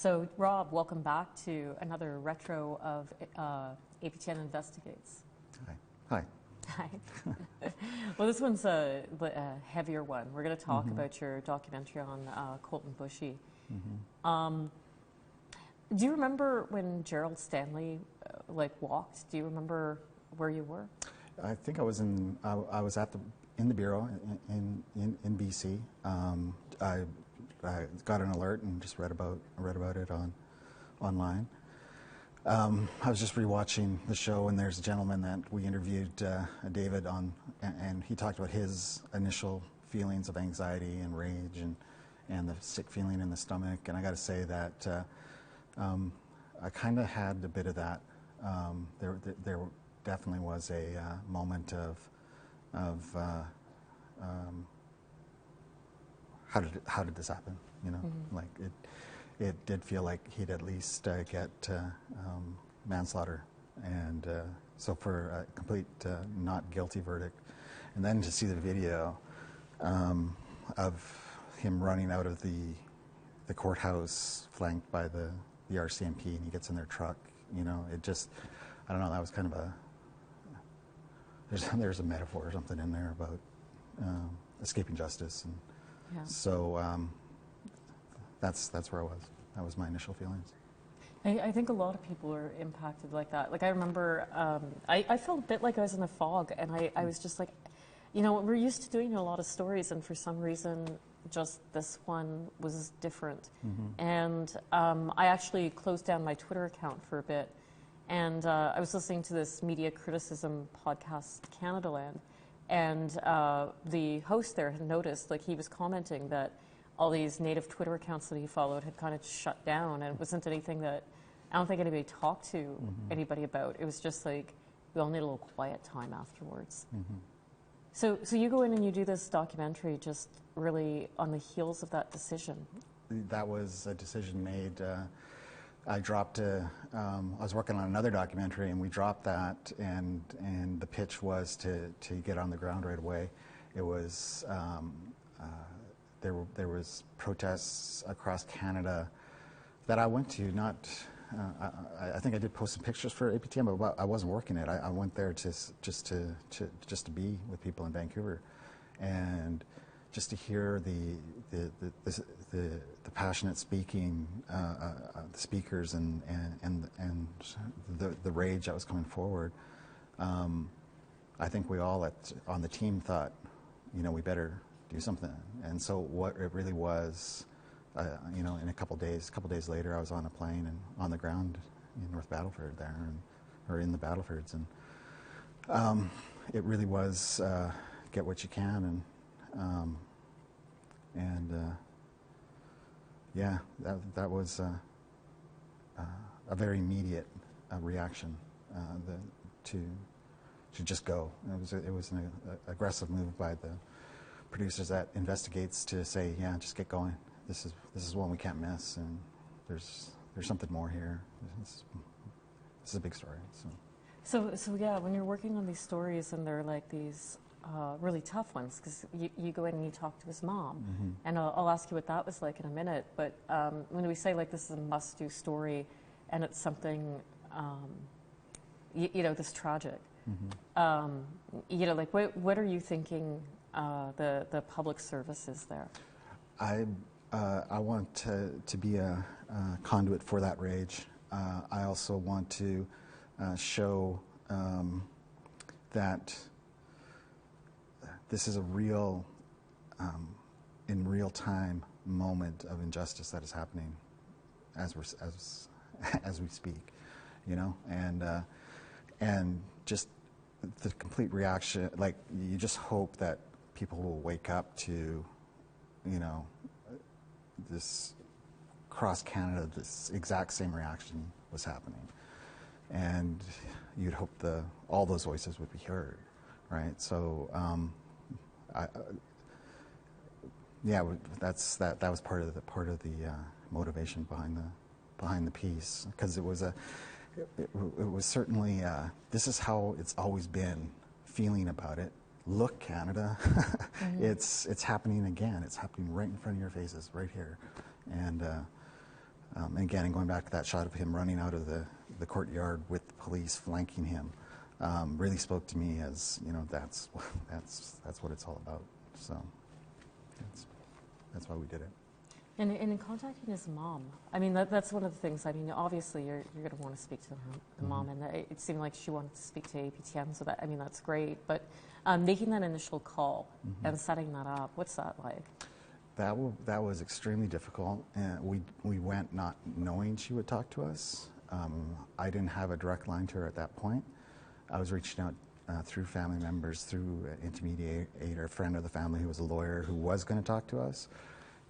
So, Rob, welcome back to another retro of APTN Investigates. Hi. Hi. Well, this one's a heavier one. We're going to talk about your documentary on Colton Bushy. Do you remember when Gerald Stanley walked? Do you remember where you were? I think I was in the bureau in BC. I got an alert and just read about it online. I was just rewatching the show, and there's a gentleman that we interviewed, David, and he talked about his initial feelings of anxiety and rage and the sick feeling in the stomach. And I got to say that I kind of had a bit of that. There definitely was a moment of how did this happen? You know, like it did feel like he'd at least get manslaughter, and so for a complete not guilty verdict, and then to see the video of him running out of the courthouse, flanked by the RCMP, and he gets in their truck. You know, it just, I don't know. That was kind of there's a metaphor or something in there about escaping justice, and so that's where I was. That was my initial feelings. I think a lot of people are impacted like that. Like, I remember, I felt a bit like I was in a fog, and I was just like, you know, we're used to doing a lot of stories, and for some reason, just this one was different. And I actually closed down my Twitter account for a bit, and I was listening to this media criticism podcast, Canadaland, and the host there had noticed, like, he was commenting that all these native Twitter accounts that he followed had kind of shut down, and it wasn't anything that I don't think anybody talked to anybody about. It was just like, we all need a little quiet time afterwards. So you go in and you do this documentary just really on the heels of that decision. That was a decision made. I was working on another documentary, and we dropped that, and the pitch was to get on the ground right away. It was there was protests across Canada that I went to. I think I did post some pictures for APTN, but I wasn't working it. I went there just to be with people in Vancouver, and just to hear the passionate speaking, the speakers, and the rage that was coming forward. I think we all on the team thought, you know, we better do something. And so what it really was, you know, in a couple days later, I was on a plane and on the ground in North Battleford there, or in the Battlefords, and it really was get what you can, and yeah, that was a very immediate reaction to just go. It was an aggressive move by the producers at Investigates to say, yeah, just get going. This is one we can't miss, and there's something more here. This is a big story. So yeah, when you're working on these stories and they're like these really tough ones, because you go in and you talk to his mom, and I'll ask you what that was like in a minute. But when we say like this is a must-do story, and it's something, you know, this tragic, you know, like what are you thinking? The public service is there. I want to be a conduit for that rage. I also want to show that this is a real, in real time moment of injustice that is happening as we speak, you know, and just the complete reaction. Like, you just hope that people will wake up to, you know, this across Canada, this exact same reaction was happening, and you'd hope all those voices would be heard, right? So, yeah, that was part of the motivation behind the piece, because it was certainly this is how it's always been feeling about it. Look, Canada, it's happening again. It's happening right in front of your faces, right here, and And again, and going back to that shot of him running out of the courtyard with the police flanking him, really spoke to me as, that's what it's all about. So that's why we did it. And in contacting his mom, I mean, that's one of the things. I mean, obviously, you're going to want to speak to the mom, and it seemed like she wanted to speak to APTN, so that's great. But making that initial call and setting that up, what's that like? That was extremely difficult. We went not knowing she would talk to us. I didn't have a direct line to her at that point. I was reaching out through family members, through an intermediator, a friend of the family who was a lawyer who was going to talk to us.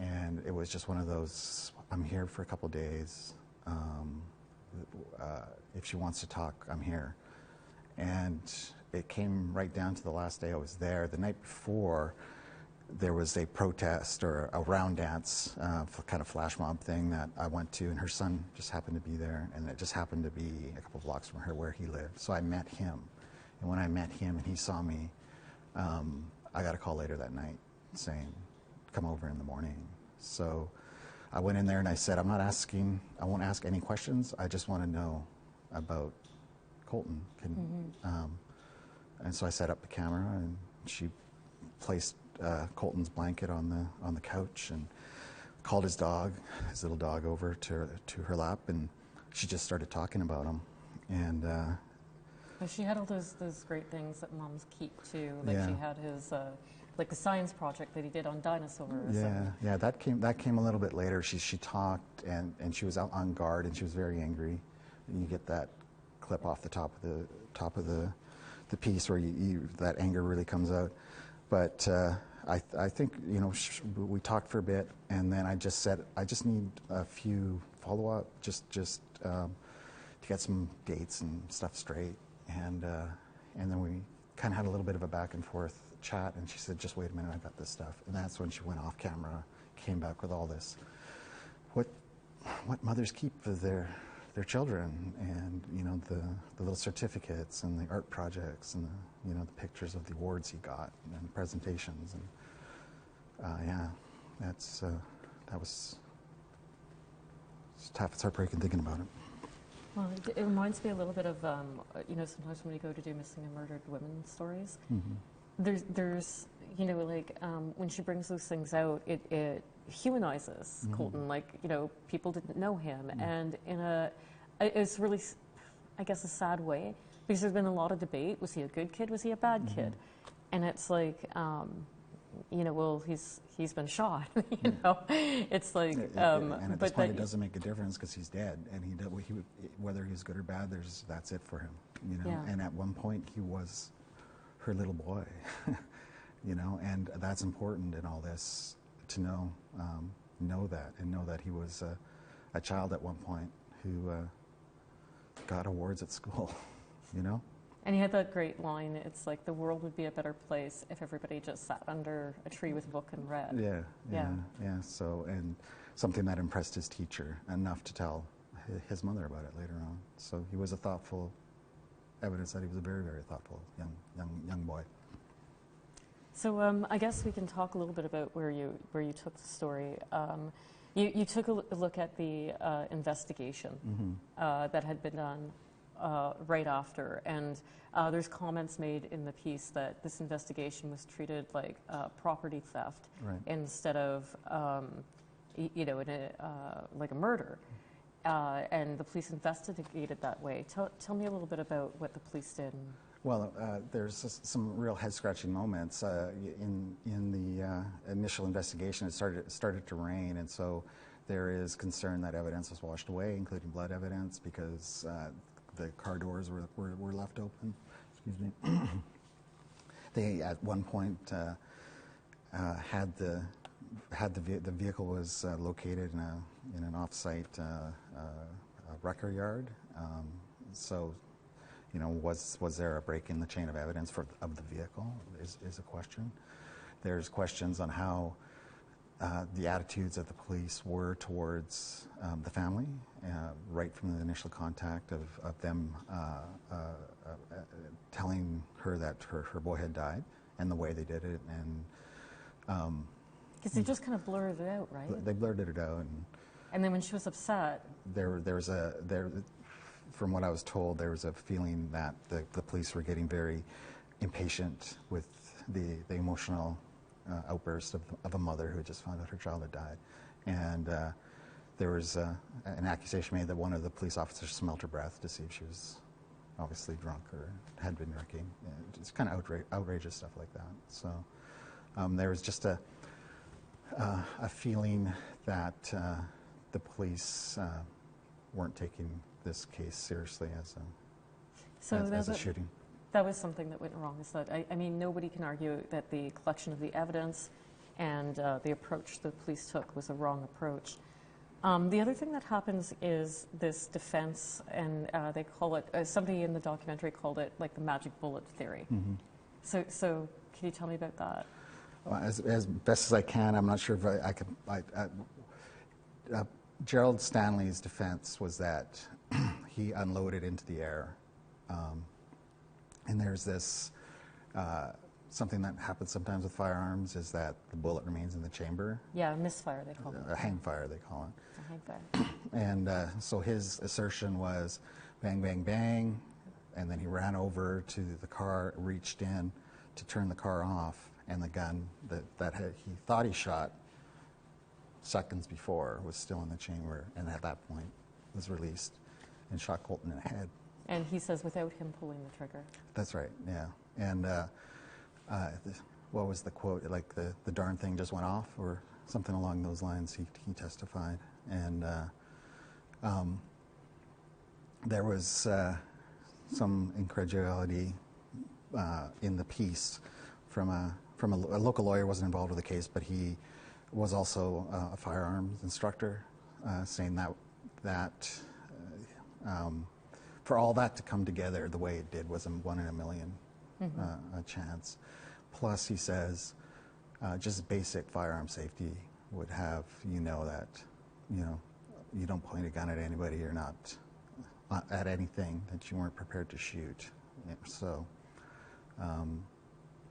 And it was just one of those, I'm here for a couple of days. If she wants to talk, I'm here. And it came right down to the last day I was there. The night before, there was a protest or a round dance kind of flash mob thing that I went to, and her son just happened to be there, and it just happened to be a couple blocks from her where he lived. So I met him. And when I met him and he saw me, I got a call later that night saying, come over in the morning. So I went in there and I said, I won't ask any questions. I just want to know about Colton. And so I set up the camera, and she placed Colton's blanket on the couch and called his little dog over to her lap, and she just started talking about him. And she had all those great things that moms keep too. Like she had his like the science project that he did on dinosaurs. Yeah, that came a little bit later. She talked, and she was out on guard, and she was very angry. And you get that clip off the top of the piece where that anger really comes out. But I think we talked for a bit, and then I just said I just need a few follow-up, just to get some dates and stuff straight, and then we kind of had a little bit of a back and forth chat, and she said, just wait a minute, I got this stuff. And that's when she went off camera, came back with all this. What mothers keep for their children, and the little certificates and the art projects and the pictures of the awards he got and the presentations, and that was it's tough. It's heartbreaking thinking about it. Well, it reminds me a little bit of sometimes when we go to do missing and murdered women stories, there's when she brings those things out, it humanizes Colton. Like people didn't know him, and it's really, I guess, a sad way, because there's been a lot of debate. Was he a good kid? Was he a bad kid? And it's like, well, he's been shot. It's like, and at this point, it doesn't make a difference because he's dead, and whether he's good or bad, that's it for him. And at one point, he was her little boy. And that's important in all this to know that he was a child at one point who got awards at school. And he had that great line, it's like the world would be a better place if everybody just sat under a tree with a book and read. Yeah. So, and something that impressed his teacher enough to tell his mother about it later on. So he was evidence that he was a very, very thoughtful young boy. So I guess we can talk a little bit about where you took the story. You took a look at the investigation that had been done right after, and there's comments made in the piece that this investigation was treated like property theft instead of like a murder, and the police investigated that way. Tell me a little bit about what the police did. Well, there's some real head-scratching moments. In the initial investigation, it started to rain, and so there is concern that evidence was washed away, including blood evidence, because the car doors were left open. Excuse me. They at one point had the vehicle was located in an off-site wrecker yard. So, was there a break in the chain of evidence of the vehicle? Is a question. There's questions on how the attitudes of the police were towards the family, right from the initial contact of them telling her that her boy had died, and the way they did it, and because they just kind of blurred it out, right? They blurred it out, And then when she was upset, from what I was told, there was a feeling that the police were getting very impatient with the emotional outburst of a mother who had just found out her child had died. And there was an accusation made that one of the police officers smelled her breath to see if she was obviously drunk or had been drinking. It's kind of outrageous stuff like that. So there was just a feeling that the police weren't taking this case seriously as a shooting. That was something that went wrong. Is that I mean, nobody can argue that the collection of the evidence and the approach the police took was a wrong approach. The other thing that happens is this defense, and they call it, somebody in the documentary called it like the magic bullet theory. Mm-hmm. So can you tell me about that? Well, as best as I can, I'm not sure if I can. Gerald Stanley's defense was that he unloaded into the air. And there's this, something that happens sometimes with firearms is that the bullet remains in the chamber. Yeah, misfire they call it. A hang fire they call it. A hang fire. And so his assertion was bang, bang, bang, and then he ran over to the car, reached in to turn the car off, and the gun that he thought he shot seconds before was still in the chamber, and at that point was released and shot Colton in the head. And he says without him pulling the trigger. That's right, yeah. And what was the quote? Like the darn thing just went off, or something along those lines, he testified. And there was some incredulity in the piece from a local lawyer. Wasn't involved with the case, but he was also a firearms instructor, saying that for all that to come together the way it did was a 1 in a million a chance. Plus, he says, just basic firearm safety would have that you don't point a gun at anybody or not at anything that you weren't prepared to shoot. So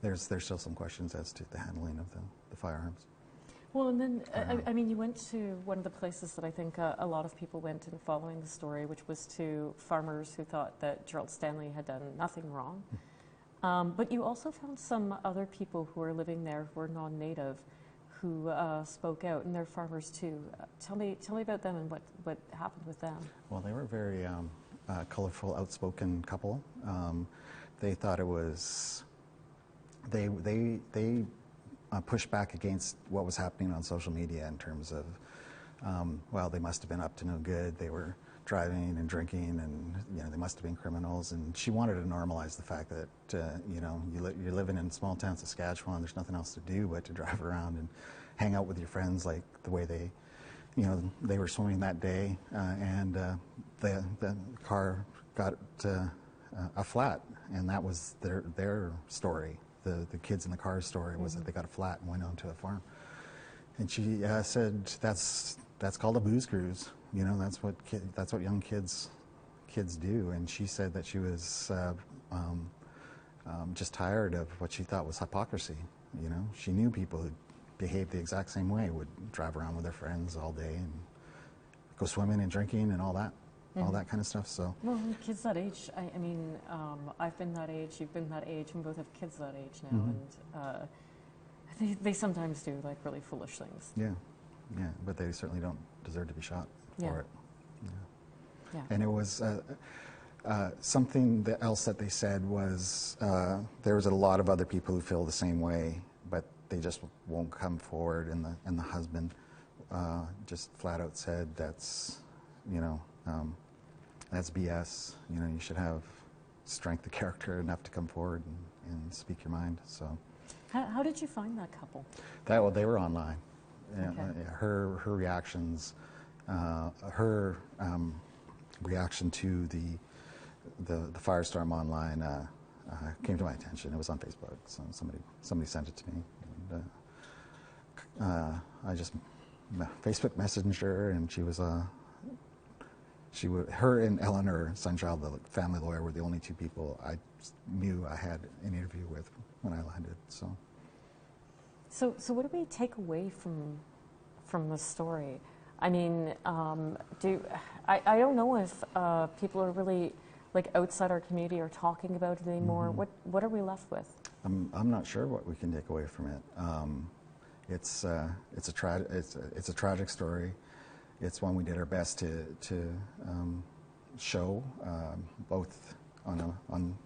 there's still some questions as to the handling of the firearms. Well, and then, I mean, you went to one of the places that I think a lot of people went in following the story, which was to farmers who thought that Gerald Stanley had done nothing wrong. But you also found some other people who are living there who are non-native who spoke out, and they're farmers too. Tell me about them and what happened with them. Well, they were a very colorful, outspoken couple. They thought it was... They pushed back against what was happening on social media in terms of, well, they must have been up to no good. They were driving and drinking, and they must have been criminals. And she wanted to normalize the fact that you're living in small town Saskatchewan. There's nothing else to do but to drive around and hang out with your friends, like the way they were swimming that day. And the car got a flat, and that was their story. The kids in the car's story was that they got a flat and went on to a farm. And she said that's called a booze cruise. That's what young kids do. And she said that she was just tired of what she thought was hypocrisy. She knew people who behaved the exact same way, would drive around with their friends all day and go swimming and drinking and all that. All that kind of stuff. So, well, kids that age, I mean, I've been that age, you've been that age, and both have kids that age now, and they sometimes do like really foolish things. Yeah, but they certainly don't deserve to be shot for it. Yeah. And it was something else that they said was there was a lot of other people who feel the same way, but they just won't come forward, and the husband just flat out said that's BS. You should have strength of character enough to come forward and speak your mind. So, how did you find that couple? They were online. Okay. Her reactions, her reaction to the firestorm online came to my attention. It was on Facebook, so somebody sent it to me. And, I just Facebook messaged her, and she was her and Eleanor Sunchild, the family lawyer, were the only two people I knew I had an interview with when I landed. So what do we take away from the story? I mean, I don't know if people are really like outside our community are talking about it anymore. What are we left with? I'm not sure what we can take away from it. It's a tragic story. It's one we did our best to show, both on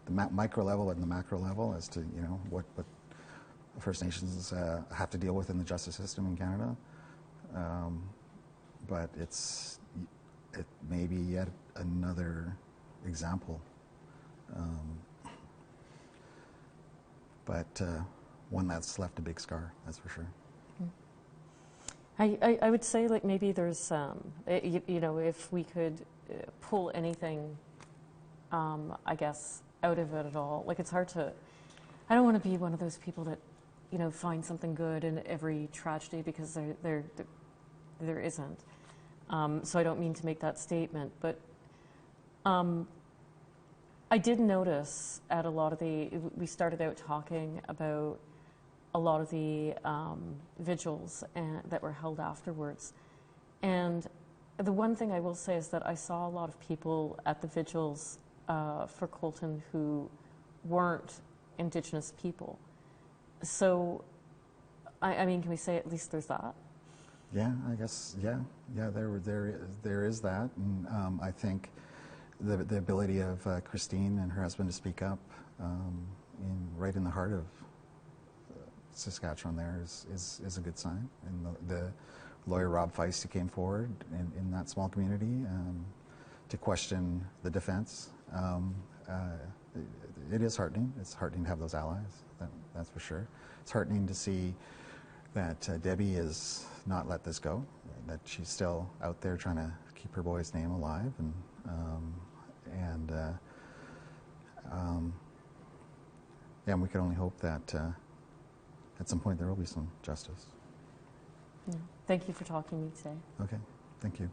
the micro level and the macro level, as to what First Nations have to deal with in the justice system in Canada. But it may be yet another example, but one that's left a big scar, that's for sure. I would say, like, maybe there's, if we could pull anything, I guess, out of it at all. Like, it's hard to, I don't want to be one of those people that, find something good in every tragedy, because there isn't. So I don't mean to make that statement, but I did notice at a lot of we started out talking about a lot of the vigils that were held afterwards. And the one thing I will say is that I saw a lot of people at the vigils for Colton who weren't Indigenous people. So, I mean, can we say at least there's that? Yeah, I guess, yeah, there is that. And I think the ability of Christine and her husband to speak up right in the heart of Saskatchewan there is a good sign. And the lawyer Rob Feist, who came forward in that small community to question the defense, it is heartening. It's heartening to have those allies, that's for sure. It's heartening to see that Debbie has not let this go, that she's still out there trying to keep her boy's name alive, and we can only hope that at some point there will be some justice. Yeah. Thank you for talking to me today. Okay, thank you.